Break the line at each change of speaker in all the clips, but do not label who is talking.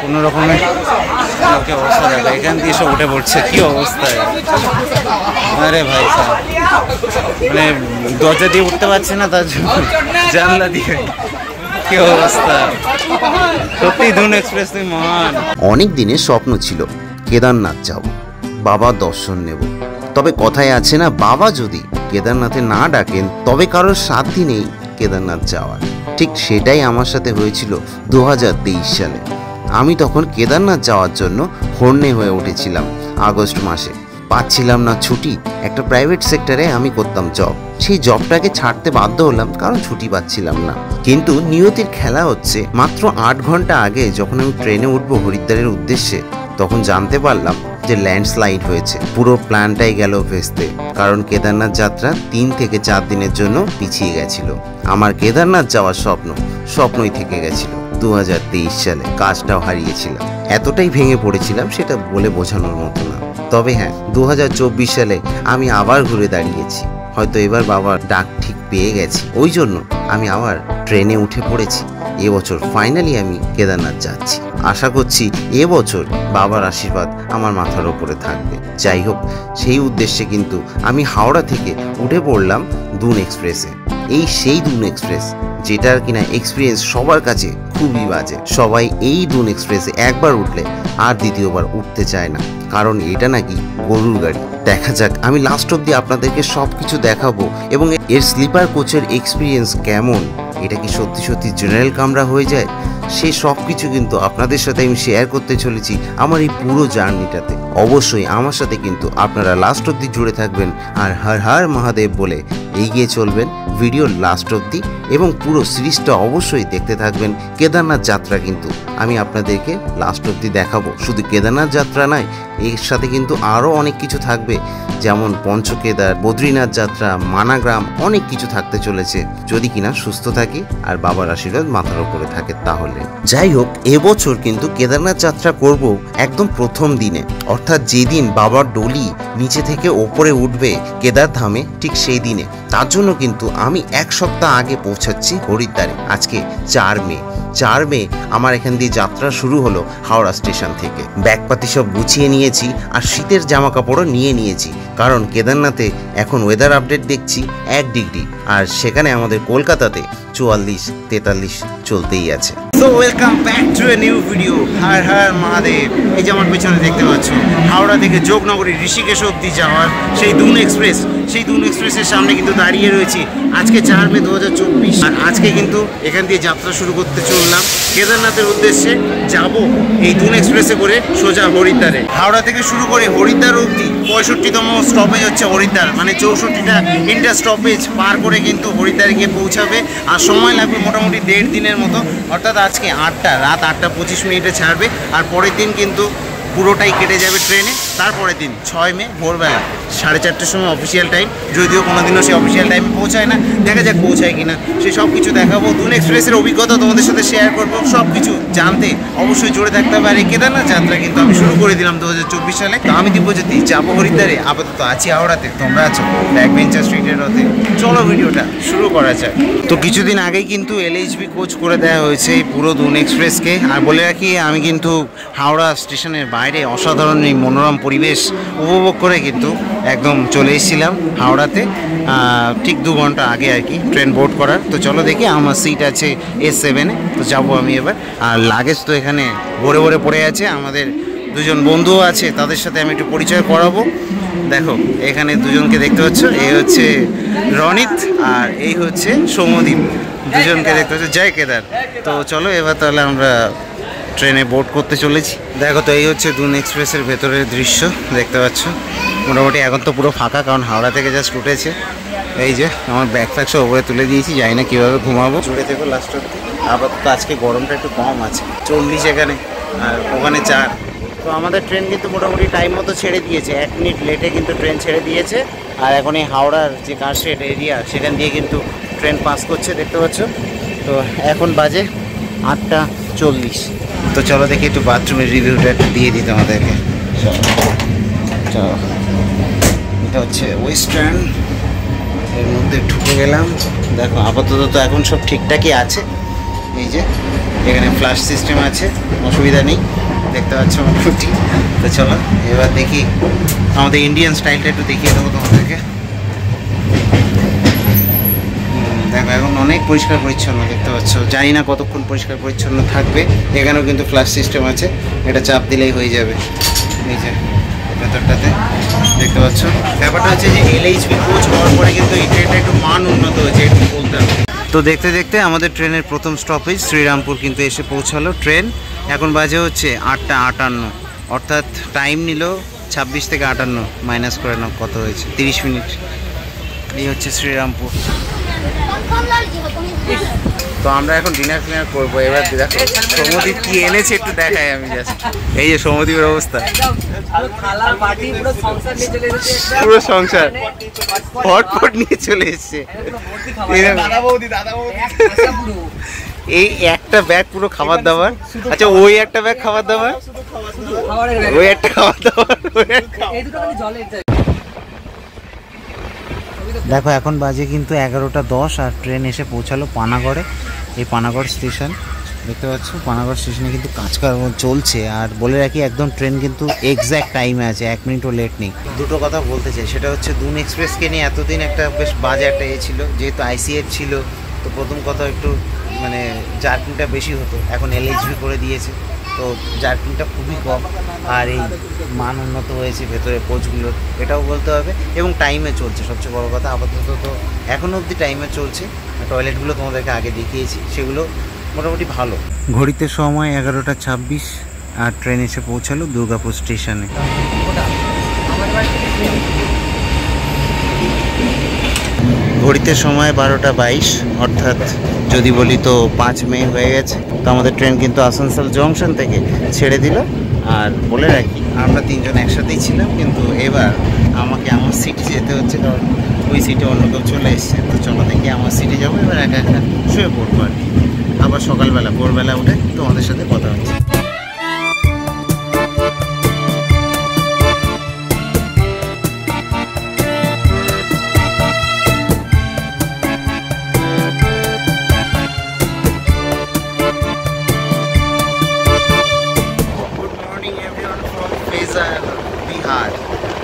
কোনো রকমের কি অবস্থা দেখো, এখান দিয়ে সব উঠে পড়ছে, কি অবস্থা। আরে ভাই সাহেব, মানে দরজা দিয়ে উঠতে পারছে না, তার জন্য জানলা দিয়ে, কি অবস্থা। সত্যি ধুন এক্সপ্রেস তুমি মহান।
অনেক দিনের স্বপ্ন ছিল কেদারনাথ যাব, বাবার দর্শন নেব। তবে কথায় আছে না, বাবা যদি কেদারনাথে না ডাকেন তবে কারোর সাধ্যই নেই কেদারনাথ যাওয়ার। ঠিক সেটাই আমার সাথে হয়েছিল 2023 সালে। আমি তখন কেদারনাথ যাওয়ার জন্য হর্নে হয়ে উঠেছিলাম। আগস্ট মাসে পাচ্ছিলাম না ছুটি, একটা প্রাইভেট সেক্টরে আমি করতাম জব। সেই জবটাকে ছাড়তে বাধ্য হলাম কারণ ছুটি পাচ্ছিলাম না। কিন্তু নিয়তির খেলা হচ্ছে, মাত্র 8 ঘন্টা আগে যখন আমি ট্রেনে উঠবো হরিদ্বারের উদ্দেশ্যে, তখন জানতে পারলাম যে ল্যান্ডস্লাইড হয়েছে। পুরো প্ল্যানটাই গেল ভেস্তে, কারণ কেদারনাথ যাত্রা 3 থেকে 4 দিনের জন্য পিছিয়ে গেছিল। আমার কেদারনাথ যাওয়ার স্বপ্নই থেকে গেছিল। 2023 সালে কাজটাও হারিয়েছিলাম। এতটাই ভেঙে পড়েছিলাম সেটা বলে বোঝানোর মতো না। তবে হ্যাঁ, 2024 সালে আমি আবার ঘুরে দাঁড়িয়েছি। হয়তো এবার বাবার ডাক ঠিক পেয়ে গেছি, ওই জন্য আমি আবার ট্রেনে উঠে পড়েছি। এবছর ফাইনালি আমি কেদারনাথ যাচ্ছি। আশা করছি এবছর বাবার আশীর্বাদ আমার মাথার ওপরে থাকবে। যাই হোক, সেই উদ্দেশ্যে কিন্তু আমি হাওড়া থেকে উঠে পড়লাম দুন এক্সপ্রেসে। এই সেই দুন এক্সপ্রেস যেটার কিনা এক্সপিরিয়েন্স সবার কাছে খুবই বাজে। সবাই এই দুন এক্সপ্রেসে একবার উঠলে আর দ্বিতীয়বার উঠতে চায় না, কারণ এটা নাকি গরুর গাড়ি। দেখা যাক, আমি লাস্ট অবধি আপনাদেরকে সব কিছু দেখাবো এবং এর স্লিপার কোচের এক্সপিরিয়েন্স কেমন, এটা কি সত্যি সত্যি জেনারেল কামরা হয়ে যায়, সেই সব কিছু কিন্তু আপনাদের সাথে আমি শেয়ার করতে চলেছি আমার এই পুরো জার্নিটাতে। অবশ্যই আমার সাথে কিন্তু আপনারা লাস্ট অবধি জুড়ে থাকবেন আর হর হর মহাদেব বলে এগিয়ে চলবেন ভিডিওর লাস্ট অবধি, এবং পুরো সিরিজটা অবশ্যই দেখতে থাকবেন। কেদারনাথ যাত্রা কিন্তু আমি আপনাদেরকে লাস্ট অবধি দেখাবো। শুধু কেদারনাথ যাত্রা নয়, এর সাথে কিন্তু আরও অনেক কিছু থাকবে, যেমন পঞ্চকেদার, বদ্রীনাথ যাত্রা, মানাগ্রাম, অনেক কিছু থাকতে চলেছে, যদি কিনা সুস্থ থাকি আর বাবার আশীর্বাদ মাথার উপরে থাকে তাহলে। যাই হোক, এবছর কিন্তু কেদারনাথ যাত্রা করব একদম প্রথম দিনে, অর্থাৎ যেদিন বাবার ডলি নিচে থেকে ওপরে উঠবে কেদারধামে, ঠিক সেই দিনে। তার জন্য কিন্তু আমি 1 সপ্তাহ আগে পৌঁছাচ্ছি হরিদ্বারে। আজকে 4 মে আমার এখান দিয়ে যাত্রা শুরু হলো হাওড়া স্টেশন থেকে। ব্যাগপাতি সব গুছিয়ে নিয়েছি আর শীতের জামা কাপড়ও নিয়ে নিয়েছি, কারণ কেদারনাথে এখন ওয়েদার আপডেট দেখছি 1 ডিগ্রি, আর সেখানে আমাদের কলকাতাতে 44-43 চলতেই আছে।
So welcome back to a new video. Har Har Mahadev. এই যে আমার পেছনে দেখতে পাচ্ছ, হাওড়া থেকে যোগনগরী ঋষিকেশ অব্দি যাওয়ার সেই দুন এক্সপ্রেস, সেই দুন এক্সপ্রেসের সামনে কিন্তু দাঁড়িয়ে রয়েছি। আজকে 4 মে 2024, আর আজকে কিন্তু এখান দিয়ে যাত্রা শুরু করতে চললাম কেদারনাথের উদ্দেশ্যে। যাব এই দুন এক্সপ্রেসে করে সোজা হরিদ্বারে। হাওড়া থেকে শুরু করে হরিদ্বার অব্দি 65তম স্টপেজ হচ্ছে হরিদ্বার, মানে 64টা ইন্টার স্টপেজ পার করে কিন্তু হরিদ্বারে গিয়ে পৌঁছাবে। আর সময় লাগবে মোটামুটি 1.5 দিনের মতো, অর্থাৎ আজকে রাত 8টা 25 ছাড়বে, আর পরের দিন কিন্তু পুরোটাই কেটে যাবে ট্রেনে। তারপরের দিন 6 মে ভোরবেলা 4:30টার সময় অফিসিয়াল টাইম, যদিও কোনোদিনও সে অফিসিয়াল টাইমে পৌঁছায় না, দেখা যাক পৌঁছায় কিনা, সে সব কিছু দেখাবো। দুন এক্সপ্রেসের অভিজ্ঞতা তোমাদের সাথে শেয়ার করবো। সব কিছু জানতে অবশ্যই জুড়ে থাকতে হবে। আর এই কেদারনাথ যাত্রা কিন্তু আমি শুরু করে দিলাম 2024 সালে। তো আমি দিব্যজ্যোতি যাবো হরিদ্বারে, আপাতত আছি হাওড়াতে, তোমরা আছো ব্যাকবেঞ্চার স্ট্রিটের ওতে। চলো ভিডিওটা শুরু করা যাক। তো কিছুদিন আগেই কিন্তু LHB কোচ করে দেওয়া হয়েছে এই পুরো দুন এক্সপ্রেসকে। আর বলে রাখি, আমি কিন্তু হাওড়া স্টেশনের বাইরে অসাধারণ এই মনোরম পরিবেশ উপভোগ করে কিন্তু একদম চলে এসেছিলাম হাওড়াতে, ঠিক 2 ঘন্টা আগে আর কি ট্রেন বোর্ড করার। তো চলো দেখি, আমার সিট আছে S7-এ, তো যাবো আমি এবার। আর লাগেজ তো এখানে ভরে ভরে পড়ে আছে। আমাদের 2জন বন্ধুও আছে, তাদের সাথে আমি একটু পরিচয় করাবো। দেখো এখানে 2জনকে দেখতে পাচ্ছ, এই হচ্ছে রনিত আর এই হচ্ছে সৌমদীপ, 2জনকে দেখতে পাচ্ছ। জয় কেদার। তো চলো এবার তাহলে আমরা ট্রেনে বোর্ড করতে চলেছি। দেখো তো এই হচ্ছে দুন এক্সপ্রেসের ভেতরের দৃশ্য দেখতে পাচ্ছ। মোটামুটি এখন তো পুরো ফাঁকা, কারণ হাওড়া থেকে জাস্ট উঠেছে। এই যে আমার ব্যাগ ফ্যাগ সব ওপরে তুলে দিয়েছি, জানি না কীভাবে ঘুমাবো। জুড়ে থেকো লাস্ট অব্দি। আপাতত আজকে গরমটা একটু কম আছে, 40 এখানে আর ওখানে 4। তো আমাদের ট্রেন কিন্তু মোটামুটি টাইম মতো ছেড়ে দিয়েছে, 1 মিনিট লেটে কিন্তু ট্রেন ছেড়ে দিয়েছে। আর এখন এই হাওড়ার যে কারশেড এরিয়া, সেখান দিয়ে কিন্তু ট্রেন পাস করছে দেখতে পাচ্ছ। তো এখন বাজে 8:40। তো চলো দেখি একটু বাথরুমের রিভিউটা একটু দিয়ে দিই তোমাদেরকে। চলো, এটা হচ্ছে ওয়েস্টার্ন, এর মধ্যে ঢুকে গেলাম। দেখো আপাতত তো এখন সব ঠিকঠাকই আছে। এই যে এখানে ফ্ল্যাশ সিস্টেম আছে, অসুবিধা নেই, দেখতে পাচ্ছ মোটামুটি। তো চলো এবার দেখি আমাদের ইন্ডিয়ান স্টাইলটা একটু দেখিয়ে দেবো তোমাদেরকে। দেখো এখন অনেক পরিষ্কার পরিচ্ছন্ন দেখতে পাচ্ছ, জানি না কতক্ষণ পরিষ্কার পরিচ্ছন্ন থাকবে। এখানেও কিন্তু ফ্ল্যাশ সিস্টেম আছে, এটা চাপ দিলেই হয়ে যাবে। এই যে ভেতরটাতে দেখতে পাচ্ছ, ব্যাপারটা হচ্ছে যে LHB কোচ হওয়ার পরে কিন্তু এই ট্রেনটা একটু মান উন্নত হয়েছে, একটু বলতে হবে। তো দেখতে দেখতে আমাদের ট্রেনের প্রথম স্টপেজ শ্রীরামপুর কিন্তু এসে পৌঁছালো। ট্রেন এখন বাজে হচ্ছে 8টা 58, অর্থাৎ টাইম নিল 26 থেকে 58, মাইনাস করে নাও কত হয়েছে, 30 মিনিট। এই হচ্ছে শ্রীরামপুর। তো আমরা এখন ডিনার ফিনার করবো। এবার দেখো সৌমদীপ কি এনেছে একটু দেখাই আমি জাস্ট। এই যে সৌমদীপের অবস্থা, পুরো সংসার ফটফট নিয়ে চলে এসছে। এই একটা ব্যাগ পুরো খাবার দাবার, আচ্ছা ওই একটা ব্যাগ খাবার দাবার, ওই একটা খাবার দাবার। দেখো এখন বাজে কিন্তু 11টা 10 আর ট্রেন এসে পৌঁছালো পানাগড়ে। এই পানাগড় স্টেশন দেখতে পাচ্ছ, পানাগড় স্টেশনে কিন্তু কাজ চলছে। আর বলে রাখি একদম ট্রেন কিন্তু এক্স্যাক্ট টাইমে আছে, 1 মিনিটও লেট নেই। দুটো কথা বলতে চাই, সেটা হচ্ছে দুন এক্সপ্রেসকে নিয়ে এতদিন একটা বেশ বাজে একটা ছিল, যেহেতু ICF ছিল। তো প্রথম কথা একটু মানে জার্কিংটা বেশি হতো, এখন LHB করে দিয়েছে, তো জার্কিংটা খুবই কম। আর এই মান উন্নত হয়েছে ভেতরে কোচগুলোর, এটাও বলতে হবে। এবং টাইমে চলছে, সবচেয়ে বড় কথা। আপাতত তো এখনও অবধি টাইমে চলছে। টয়লেটগুলো তোমাদেরকে আগে দেখিয়েছি, সেগুলো মোটামুটি ভালো। ঘড়িতে সময় 11টা 26 আর ট্রেন এসে পৌঁছালো দুর্গাপুর স্টেশনে। ঘড়িতে সময় 12টা 22, অর্থাৎ যদি বলি তো 5 মে হয়ে গেছে। তো আমাদের ট্রেন কিন্তু আসানসোল জংশন থেকে ছেড়ে দিল। আর বলে রাখি আমরা 3 জন একসাথেই ছিলাম, কিন্তু এবার আমাকে আমার সিটে যেতে হচ্ছে, কারণ ওই সিটে অন্য কেউ চলে এসছে। তো চলো দেখি আমার সিটে যাবো, এবার একা একা শুয়ে পড়বো আর কি। আবার সকালবেলা ভোরবেলা উঠে তোমাদের সাথে কথা হচ্ছে। বিহার।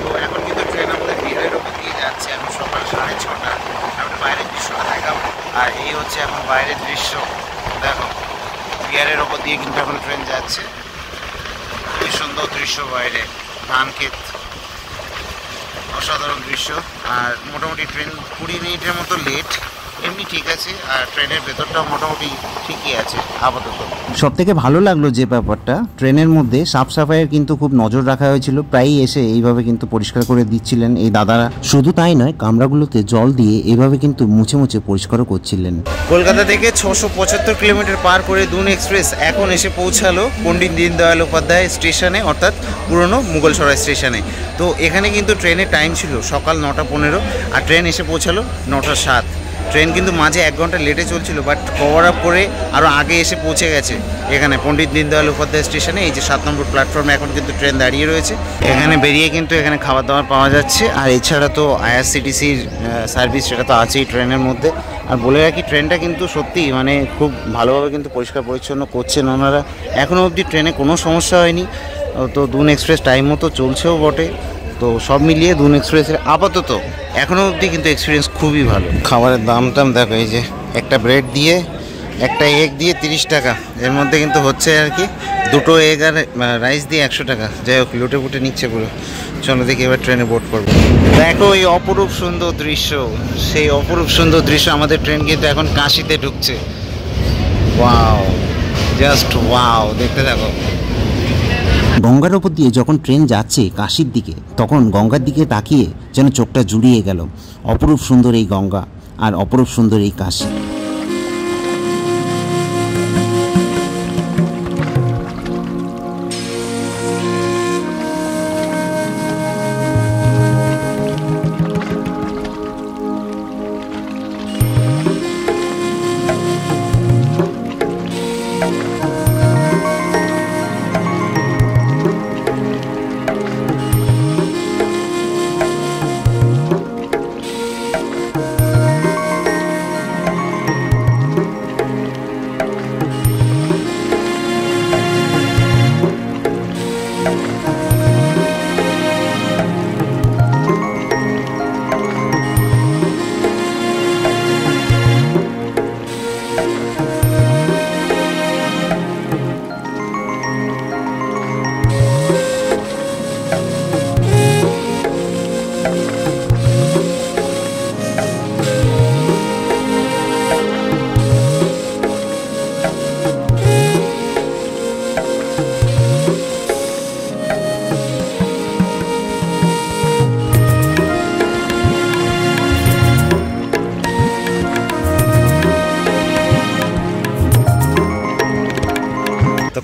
তো এখন কিন্তু ট্রেন আমাদের বিহারের ওপর দিয়ে যাচ্ছে। এখন সকাল 6:30, আমরা বাইরের দৃশ্যটা দেখাবো। আর এই হচ্ছে এখন বাইরের দৃশ্য, দেখো বিহারের ওপর দিয়ে কিন্তু এখন ট্রেন যাচ্ছে। খুবই সুন্দর দৃশ্য, বাইরে ধান ক্ষেত, অসাধারণ দৃশ্য। আর মোটামুটি ট্রেন 20 মিনিটের মতো লেট, এমনি ঠিক আছে। আর ট্রেনের ভেতরটাও মোটামুটি ঠিকই আছে আপাতত। সব থেকে ভালো লাগলো যে ব্যাপারটা, ট্রেনের মধ্যে সাফ সাফাইয়ের কিন্তু খুব নজর রাখা হয়েছিল। প্রায়ই এসে এইভাবে কিন্তু পরিষ্কার করে দিচ্ছিলেন এই দাদারা। শুধু তাই নয়, কামরাগুলোতে জল দিয়ে এইভাবে কিন্তু মুছে মুছে পরিষ্কারও করছিলেন। কলকাতা থেকে 675 কিলোমিটার পার করে দুন এক্সপ্রেস এখন এসে পৌঁছালো পণ্ডিত দীনদয়াল উপাধ্যায় স্টেশনে, অর্থাৎ পুরনো মুঘলসরাই স্টেশনে। তো এখানে কিন্তু ট্রেনের টাইম ছিল সকাল 9টা 15, আর ট্রেন এসে পৌঁছালো 9টা 7। ট্রেন কিন্তু মাঝে 1 ঘন্টা লেটে চলছিল, বাট কভার আপ করে আরও আগে এসে পৌঁছে গেছে এখানে পণ্ডিত দীনদয়াল উপাধ্যায় স্টেশনে। এই যে 7 নম্বর প্ল্যাটফর্মে এখন কিন্তু ট্রেন দাঁড়িয়ে রয়েছে। এখানে বেরিয়ে কিন্তু এখানে খাবার দাবার পাওয়া যাচ্ছে। আর এছাড়া তো IRCTCর সার্ভিস সেটা তো আছেই ট্রেনের মধ্যে। আর বলে রাখি ট্রেনটা কিন্তু সত্যি মানে খুব ভালোভাবে কিন্তু পরিষ্কার পরিচ্ছন্ন করছেন ওনারা। এখনও অবধি ট্রেনে কোনো সমস্যা হয়নি। তো দুন এক্সপ্রেস টাইম মতো চলছেও বটে। তো সব মিলিয়ে দুন এক্সপ্রেসের আপাতত এখনও অবধি কিন্তু এক্সপিরিয়েন্স খুবই ভালো। খাবারের দাম টাম দেখো, এই যে একটা ব্রেড দিয়ে একটা এগ দিয়ে 30 টাকা, এর মধ্যে কিন্তু হচ্ছে আর কি 2টো এগ আর রাইস দিয়ে 100 টাকা। যাই হোক লুটে পুটে নিচ্ছে পুরো। চলো দেখি এবার ট্রেনে বোর্ড করবো। দেখো এই অপরূপ সুন্দর দৃশ্য, সেই অপরূপ সুন্দর দৃশ্য। আমাদের ট্রেন কিন্তু এখন কাশিতে ঢুকছে। ওয়াও, জাস্ট ওয়াও, দেখতে থাকো। গঙ্গার ওপর দিয়ে যখন ট্রেন যাচ্ছে কাশির দিকে, তখন গঙ্গার দিকে তাকিয়ে যেন চোখটা জুড়িয়ে গেল। অপরূপ সুন্দর এই গঙ্গা আর অপরূপ সুন্দর এই কাশি।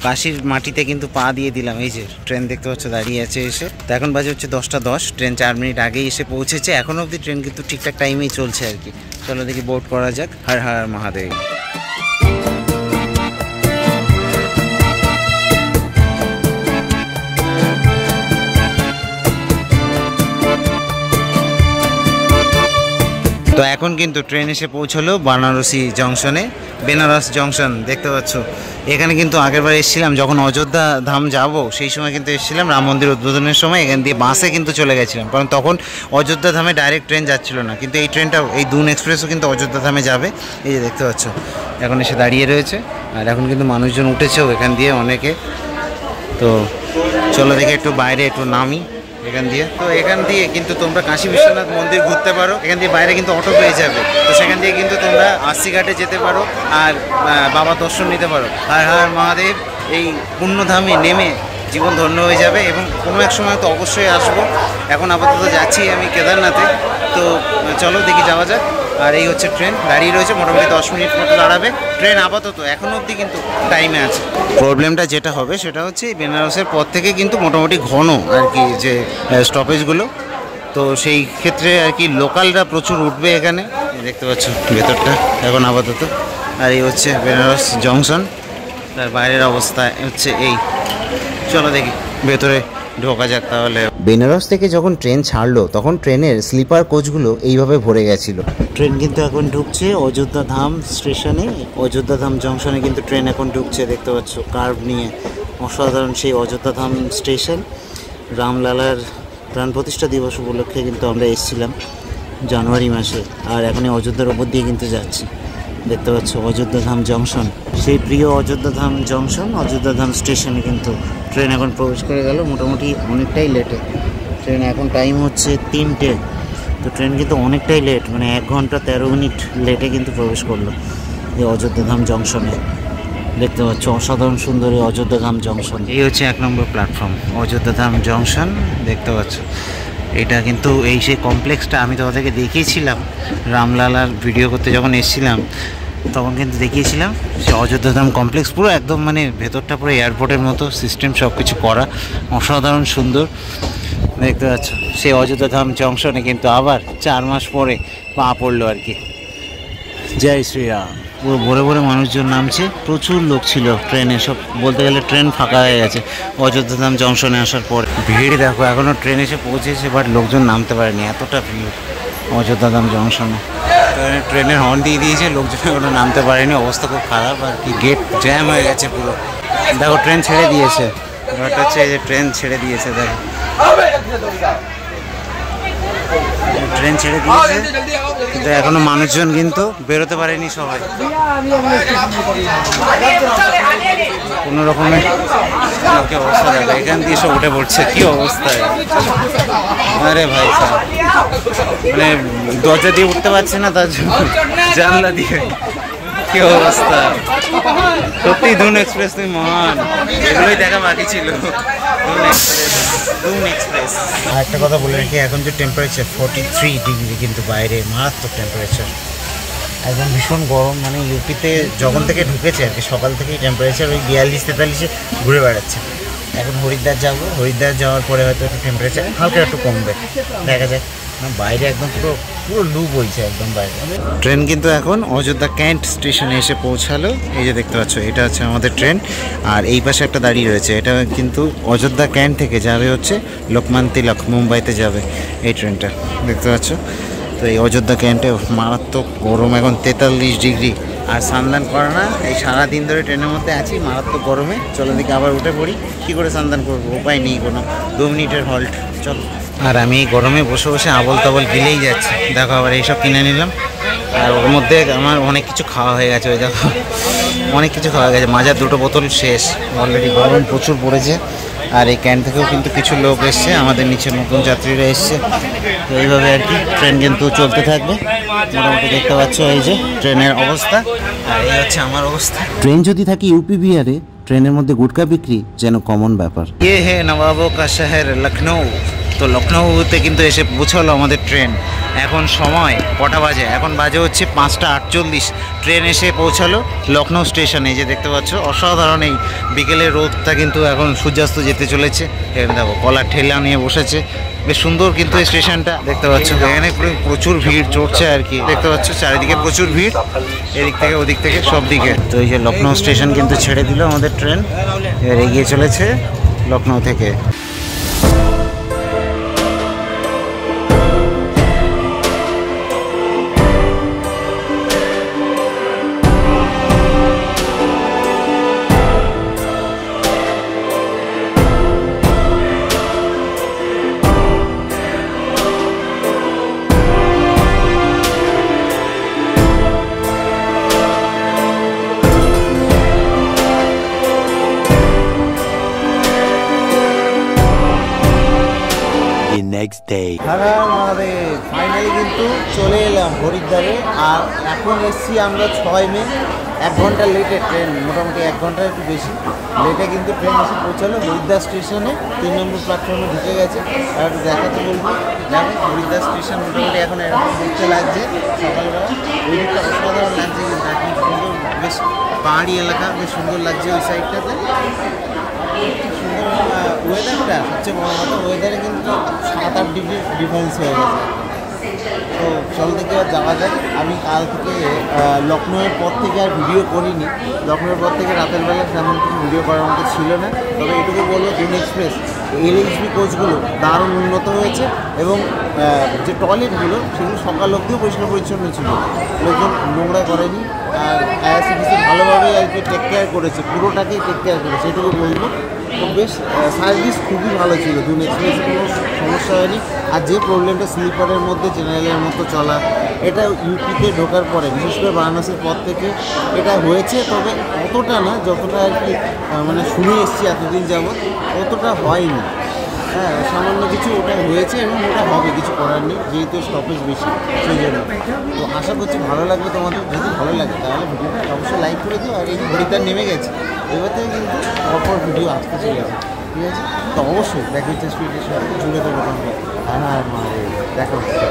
কাশির মাটিতে কিন্তু পা দিয়ে দিলাম। এই যে ট্রেন দেখতে পাচ্ছ দাঁড়িয়ে আছে এসে। তো এখন বাজে হচ্ছে 10টা 10, ট্রেন 4 মিনিট আগেই এসে পৌঁছেছে। এখনো অবধি ট্রেন কিন্তু ঠিকঠাক টাইমেই চলছে আর কি। চলো দেখি বোর্ড করা যাক। হর হর মহাদেব। তো এখন কিন্তু ট্রেন এসে পৌঁছলো বানারসি জংশনে। বেনারস জংশন দেখতে পাচ্ছ। এখানে কিন্তু আগেরবার এসেছিলাম যখন অযোধ্যা ধাম যাব, সেই সময় কিন্তু এসেছিলাম রাম মন্দির উদ্বোধনের সময়। এখান দিয়ে বাসে কিন্তু চলে গেছিলাম, কারণ তখন অযোধ্যা ধামে ডাইরেক্ট ট্রেন যাচ্ছিল না। কিন্তু এই ট্রেনটাও, এই দুন এক্সপ্রেসও কিন্তু অযোধ্যা ধামে যাবে। এই যে দেখতে পাচ্ছ এখন এসে দাঁড়িয়ে রয়েছে। আর এখন কিন্তু মানুষজন উঠেছেও এখান দিয়ে অনেকে। তো চলো দেখে একটু বাইরে একটু নামি এখান দিয়ে। তো এখান দিয়ে কিন্তু তোমরা কাশী বিশ্বনাথ মন্দির ঘুরতে পারো। এখান দিয়ে বাইরে কিন্তু অটো পেয়ে যাবে। তো সেখান দিয়ে কিন্তু তোমরা আশি ঘাটে যেতে পারো আর বাবা দর্শন নিতে পারো। হর হর মহাদেব। এই পুণ্যধামে নেমে জীবন ধন্য হয়ে যাবে। এবং কোনো এক সময় তো অবশ্যই আসবো। এখন আপাতত যাচ্ছি আমি কেদারনাথে। তো চলো দেখি যাওয়া যাক। আর এই হচ্ছে ট্রেন দাঁড়িয়ে রয়েছে, মোটামুটি 10 মিনিট মতো দাঁড়াবে ট্রেন আপাতত। এখনও অবধি কিন্তু টাইমে আছে। প্রবলেমটা যেটা হবে সেটা হচ্ছে বেনারসের পর থেকে কিন্তু মোটামুটি ঘন আর কি যে স্টপেজগুলো। তো সেই ক্ষেত্রে আর কি লোকালরা প্রচুর উঠবে এখানে। দেখতে পাচ্ছ ভেতরটা এখন আপাতত। আর এই হচ্ছে বেনারস জংশন। তার বাইরের অবস্থা হচ্ছে এই। চলো দেখি ভেতরে ঢোকা যাক তাহলে।
বেনারস থেকে যখন ট্রেন ছাড়লো তখন ট্রেনের স্লিপার কোচগুলো এইভাবে ভরে গেছিল।
ট্রেন কিন্তু এখন ঢুকছে অযোধ্যা ধাম স্টেশনে। অযোধ্যা ধাম জংশনে কিন্তু ট্রেন এখন ঢুকছে। দেখতে পাচ্ছ কার্ভ নিয়ে অসাধারণ সেই অযোধ্যা ধাম স্টেশন। রামলালার প্রাণ প্রতিষ্ঠা দিবস উপলক্ষে কিন্তু আমরা এসেছিলাম জানুয়ারি মাসে। আর এখন এই অযোধ্যার ওপর দিয়ে কিন্তু যাচ্ছি। দেখতে পাচ্ছ অযোধ্যা ধাম জংশন, সেই প্রিয় অযোধ্যা ধাম জংশন। অযোধ্যা ধাম স্টেশনে কিন্তু ট্রেন এখন প্রবেশ করে গেল মোটামুটি অনেকটাই লেটে। ট্রেন এখন টাইম হচ্ছে 3টে। তো ট্রেন কিন্তু অনেকটাই লেট, মানে 1 ঘন্টা 13 মিনিট লেটে কিন্তু প্রবেশ করলো এই অযোধ্যা ধাম জংশনে। দেখতে পাচ্ছ অসাধারণ সুন্দর এই অযোধ্যা ধাম জংশন। এই হচ্ছে 1 নম্বর প্ল্যাটফর্ম অযোধ্যা ধাম জংশন। দেখতে পাচ্ছ এটা কিন্তু এই সেই কমপ্লেক্সটা আমি তোমাদেরকে দেখিয়েছিলাম রামলালার ভিডিও করতে যখন এসেছিলাম, তখন কিন্তু দেখিয়েছিলাম সে অযোধ্যা ধাম কমপ্লেক্স। পুরো একদম মানে ভেতরটা পুরো এয়ারপোর্টের মতো সিস্টেম, সব কিছু করা অসাধারণ সুন্দর। দেখতে পাচ্ছ সেই অযোধ্যা ধাম জংশনে কিন্তু আবার 4 মাস পরে পা পড়লো আর কি। জয় শ্রীরাম। পুরো ভরে ভরে মানুষজন নামছে, প্রচুর লোক ছিল ট্রেনে। সব বলতে গেলে ট্রেন ফাঁকা হয়ে গেছে অযোধ্যা ধাম জংশনে আসার পর। ভিড় দেখো, এখনও ট্রেন এসে পৌঁছেছে বাট লোকজন নামতে পারেনি, এতটা ভিড় অযোধ্যা ধাম জংশনে। ট্রেনের হর্ন দিয়ে দিয়েছে, লোকজন এখনও নামতে পারেনি, অবস্থা খুব খারাপ আর কি। গেট জ্যাম হয়ে গেছে পুরো। দেখো ট্রেন ছেড়ে দিয়েছে, ব্যাপারটা হচ্ছে এই যে ট্রেন ছেড়ে দিয়েছে। দেখো ট্রেন ছেড়ে দিয়েছে কিন্তু এখনো মানুষজন কিন্তু বেরোতে পারেনি সবাই। কোনো রকমের লোকে অবস্থা দেখো, এখান দিয়ে সব উঠে পড়ছে। কি অবস্থায়, আরে ভাই সাহেব, মানে দরজা দিয়ে উঠতে পারছে না, তার জন্য জানলা দিয়ে। কি অবস্থা, সত্যি দুন এক্সপ্রেস তুই মহান। এগুলোই দেখা বাকি ছিল দুন এক্সপ্রেস। আর একটা কথা বলে রাখি, এখন যে টেম্পারেচার 43 ডিগ্রি কিন্তু বাইরে, মারাত্মক টেম্পারেচার, একদম ভীষণ গরম। মানে ইউপিতে যখন থেকে ঢুকেছে আর কি সকাল থেকেই টেম্পারেচার ওই 42-43-এ ঘুরে বেড়াচ্ছে। এখন হরিদ্বার যাবো, হরিদ্বার যাওয়ার পরে হয়তো একটু টেম্পারেচার হালকা একটু কমবে, দেখা যাক। বাইরে একদম পুরো পুরো লু বইছে একদম বাইরে। ট্রেন কিন্তু এখন অযোধ্যা ক্যান্ট স্টেশনে এসে পৌঁছালো। এই যে দেখতে পাচ্ছ এটা হচ্ছে আমাদের ট্রেন। আর এই পাশে একটা দাঁড়িয়ে রয়েছে, এটা কিন্তু অযোধ্যা ক্যান্ট থেকে যাবে হচ্ছে লোকমান তিলক, মুম্বাইতে যাবে এই ট্রেনটা। দেখতে পাচ্ছ তো এই অযোধ্যা ক্যান্টে মারাত্মক গরম, এখন 43 ডিগ্রি। আর স্নান করা না, এই সারাদিন ধরে ট্রেনের মধ্যে আছি মারাত্মক গরমে। চলো দিকে আবার উঠে পড়ি, কী করে স্নান করবো, উপায় নেই কোনো, 2 মিনিটের হল্ট। চলো। আর আমি গরমে বসে বসে আবল তাবল গিলেই যাচ্ছি। দেখো আবার এইসব কিনে নিলাম। আর ওর মধ্যে আমার অনেক কিছু খাওয়া হয়ে গেছে। ওই দেখো অনেক কিছু খাওয়া গেছে, মাজার 2টো বোতল শেষ অলরেডি, গরম প্রচুর পড়েছে। আর এই ক্যান্ট থেকেও কিন্তু কিছু লোক এসছে, আমাদের নিচে নতুন যাত্রীরা এসছে। তো এইভাবে আর কি ট্রেন কিন্তু চলতে থাকবে। মোটামুটি দেখতে পাচ্ছ এই যে ট্রেনের অবস্থা, আর এই হচ্ছে আমার অবস্থা।
ট্রেন যদি থাকে ইউপি বিহারে, ট্রেনের মধ্যে গুটকা বিক্রি যেন কমন ব্যাপার।
ये है नवाबों का शहर लखनऊ। তো লখনৌতে কিন্তু এসে পৌঁছালো আমাদের ট্রেন। এখন সময় কটা বাজে? এখন বাজে হচ্ছে 5:48। ট্রেন এসে পৌঁছালো লখনৌ স্টেশনে। এই যে দেখতে পাচ্ছ অসাধারণ এই বিকেলের রোদটা কিন্তু এখন সূর্যাস্ত যেতে চলেছে। এখানে দেখো কলার ঠেলা নিয়ে বসেছে, বেশ সুন্দর কিন্তু এই স্টেশনটা দেখতে পাচ্ছ। এখানে প্রচুর ভিড় চড়ছে আর কি, দেখতে পাচ্ছ চারিদিকে প্রচুর ভিড়, এদিক থেকে ওদিক থেকে সব দিকে। তো এই যে লখনৌ স্টেশন কিন্তু ছেড়ে দিল আমাদের ট্রেন, এবার এগিয়ে চলেছে লখনৌ থেকে।
Next day.
ফাইনালি কিন্তু চলে এলাম হরিদ্বারে। আর এখন এসছি আমরা 6 মে, 1 ঘন্টা লেটে ট্রেন, মোটামুটি 1 ঘন্টার একটু বেশি লেটে কিন্তু ট্রেন এসে পৌঁছালো হরিদ্বার স্টেশনে। 3 নম্বর প্ল্যাটফর্মে ঢুকে গেছে। আর একটু দেখাতে বলবো, দেখো হরিদ্বার স্টেশন মোটামুটি এখন এরকম দেখতে লাগছে সকালবেলা। ওই দিকটা অসাধারণ লাগছে কিন্তু, এখন সুন্দর, বেশ পাহাড়ি এলাকা, বেশ সুন্দর লাগছে ওই সাইডটাতে। ওয়েদারটা সবচেয়ে বড় কথা, ওয়েদারে কিন্তু 7-8 ডিগ্রি ডিফারেন্স হয়ে গেছে। তো চল থেকে আর যাওয়া যায়। আমি কাল থেকে লখনৌয়ের পর থেকে আর ভিডিও করিনি। লখনৌয়ের পর থেকে রাতের বেলা তেমন কিছু ভিডিও করার মতো ছিল না। তবে এটুকু বলবো, দুন এক্সপ্রেস LHB কোচগুলো দারুণ উন্নত হয়েছে এবং যে টয়লেটগুলো সেগুলো সকাল অবধিও পরিষ্কার পরিচ্ছন্ন ছিল, লোকজন নোংরা করেনি। আর IRCTC ভালোভাবেই আর কি টেক কেয়ার করেছে, পুরোটাকেই টেক কেয়ার করেছে, এটুকু বলবো। তো বেশ সার্ভিস খুবই ভালো ছিল, দুন এক্সপ্রেসে কোনো সমস্যা হয়নি। আর যে প্রবলেমটা স্লিপারের মধ্যে জেনারেলের মতো চলা, এটা ইউপিতে ঢোকার পরে, বিশেষ করে বারাণসীর পর থেকে এটা হয়েছে। তবে অতটা না, যতটা আর কি মানে শুনে এসেছি এতদিন যাবৎ, অতটা হয়নি। হ্যাঁ, সামান্য কিছু ওটা হয়েছে এবং ওটা হবে, কিছু করার নেই, যেহেতু স্টপেজ বেশি সেই জন্য। তো আশা করছি ভালো লাগবে তোমাদের। যদি ভালো লাগে তাহলে ভিডিওটা অবশ্যই লাইক করে দিও। আর এই হরিদ্বার নেমে গেছে, এবার থেকে কিন্তু পরপর ভিডিও আসতে চলেছে, ঠিক আছে? তো অবশ্যই দেখা হচ্ছে স্পিডের সাথে জুড়ে দেবো তোমরা। হ্যাঁ, দেখা হচ্ছে।